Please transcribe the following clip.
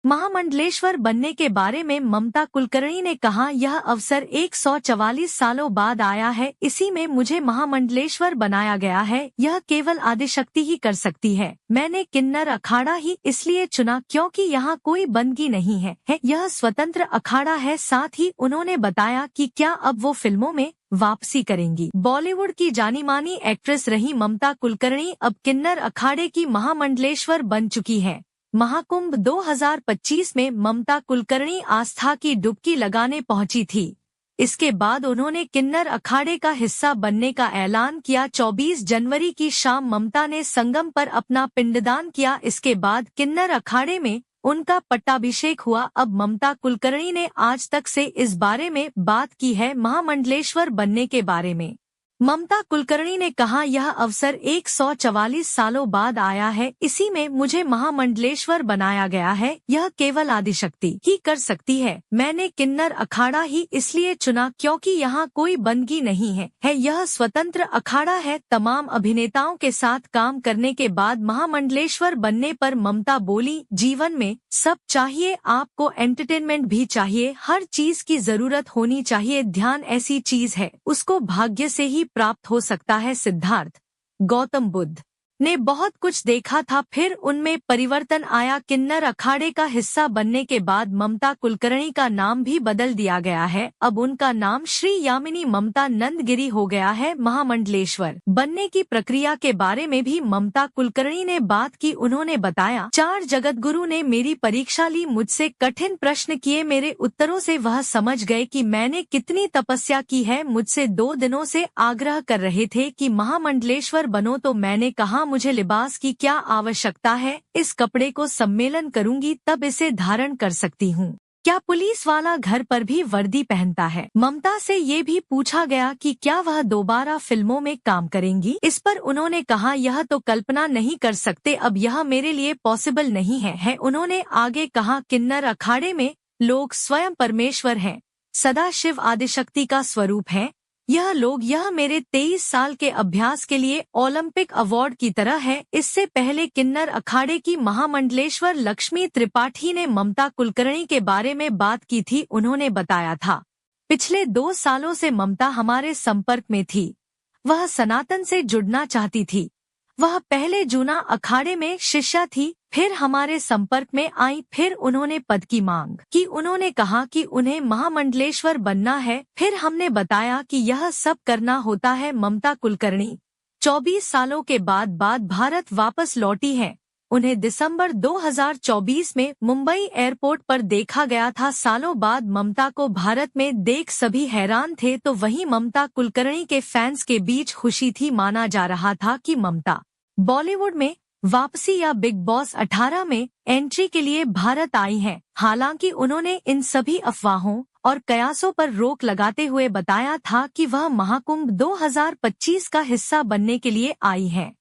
महामंडलेश्वर बनने के बारे में ममता कुलकर्णी ने कहा, यह अवसर 144 सालों बाद आया है। इसी में मुझे महामंडलेश्वर बनाया गया है। यह केवल आदिशक्ति ही कर सकती है। मैंने किन्नर अखाड़ा ही इसलिए चुना क्योंकि यहाँ कोई बंदगी नहीं है। यह स्वतंत्र अखाड़ा है। साथ ही उन्होंने बताया कि क्या अब वो फिल्मों में वापसी करेंगी। बॉलीवुड की जानी मानी एक्ट्रेस रही ममता कुलकर्णी अब किन्नर अखाड़े की महामंडलेश्वर बन चुकी है। महाकुंभ 2025 में ममता कुलकर्णी आस्था की डुबकी लगाने पहुंची थी। इसके बाद उन्होंने किन्नर अखाड़े का हिस्सा बनने का ऐलान किया। 24 जनवरी की शाम ममता ने संगम पर अपना पिंडदान किया। इसके बाद किन्नर अखाड़े में उनका पट्टाभिषेक हुआ। अब ममता कुलकर्णी ने आज तक से इस बारे में बात की है, महामंडलेश्वर बनने के बारे में। ममता कुलकर्णी ने कहा, यह अवसर 144 सालों बाद आया है। इसी में मुझे महामंडलेश्वर बनाया गया है। यह केवल आदिशक्ति ही कर सकती है। मैंने किन्नर अखाड़ा ही इसलिए चुना क्योंकि यहाँ कोई बंदगी नहीं है। यह स्वतंत्र अखाड़ा है। तमाम अभिनेताओं के साथ काम करने के बाद महामंडलेश्वर बनने पर ममता बोली, जीवन में सब चाहिए, आपको एंटरटेनमेंट भी चाहिए, हर चीज की जरूरत होनी चाहिए। ध्यान ऐसी चीज है, उसको भाग्य से ही प्राप्त हो सकता है। सिद्धार्थ गौतम बुद्ध ने बहुत कुछ देखा था, फिर उनमें परिवर्तन आया। किन्नर अखाड़े का हिस्सा बनने के बाद ममता कुलकर्णी का नाम भी बदल दिया गया है। अब उनका नाम श्री यामिनी ममता नंदगिरी हो गया है। महामंडलेश्वर बनने की प्रक्रिया के बारे में भी ममता कुलकर्णी ने बात की। उन्होंने बताया, 4 जगतगुरु ने मेरी परीक्षा ली, मुझसे कठिन प्रश्न किए, मेरे उत्तरों से वह समझ गए कि मैंने कितनी तपस्या की है। मुझसे 2 दिनों से आग्रह कर रहे थे कि महामंडलेश्वर बनो, तो मैंने कहा मुझे लिबास की क्या आवश्यकता है, इस कपड़े को सम्मेलन करूंगी तब इसे धारण कर सकती हूँ। क्या पुलिस वाला घर पर भी वर्दी पहनता है? ममता से ये भी पूछा गया कि क्या वह दोबारा फिल्मों में काम करेंगी। इस पर उन्होंने कहा, यह तो कल्पना नहीं कर सकते, अब यह मेरे लिए पॉसिबल नहीं है। उन्होंने आगे कहा, किन्नर अखाड़े में लोग स्वयं परमेश्वर हैं, सदा शिव आदिशक्ति का स्वरूप है। यह मेरे 23 साल के अभ्यास के लिए ओलंपिक अवार्ड की तरह है। इससे पहले किन्नर अखाड़े की महामंडलेश्वर लक्ष्मी त्रिपाठी ने ममता कुलकर्णी के बारे में बात की थी। उन्होंने बताया था, पिछले 2 सालों से ममता हमारे संपर्क में थी। वह सनातन से जुड़ना चाहती थी। वह पहले जूना अखाड़े में शिष्या थी, फिर हमारे संपर्क में आई, फिर उन्होंने पद की मांग की। उन्होंने कहा कि उन्हें महामंडलेश्वर बनना है। फिर हमने बताया कि यह सब करना होता है। ममता कुलकर्णी 24 सालों के बाद भारत वापस लौटी हैं। उन्हें दिसंबर 2024 में मुंबई एयरपोर्ट पर देखा गया था। सालों बाद ममता को भारत में देख सभी हैरान थे, तो वहीं ममता कुलकर्णी के फैंस के बीच खुशी थी। माना जा रहा था कि ममता बॉलीवुड में वापसी या बिग बॉस 18 में एंट्री के लिए भारत आई हैं। हालांकि उन्होंने इन सभी अफवाहों और कयासों पर रोक लगाते हुए बताया था कि वह महाकुंभ 2025 का हिस्सा बनने के लिए आई हैं।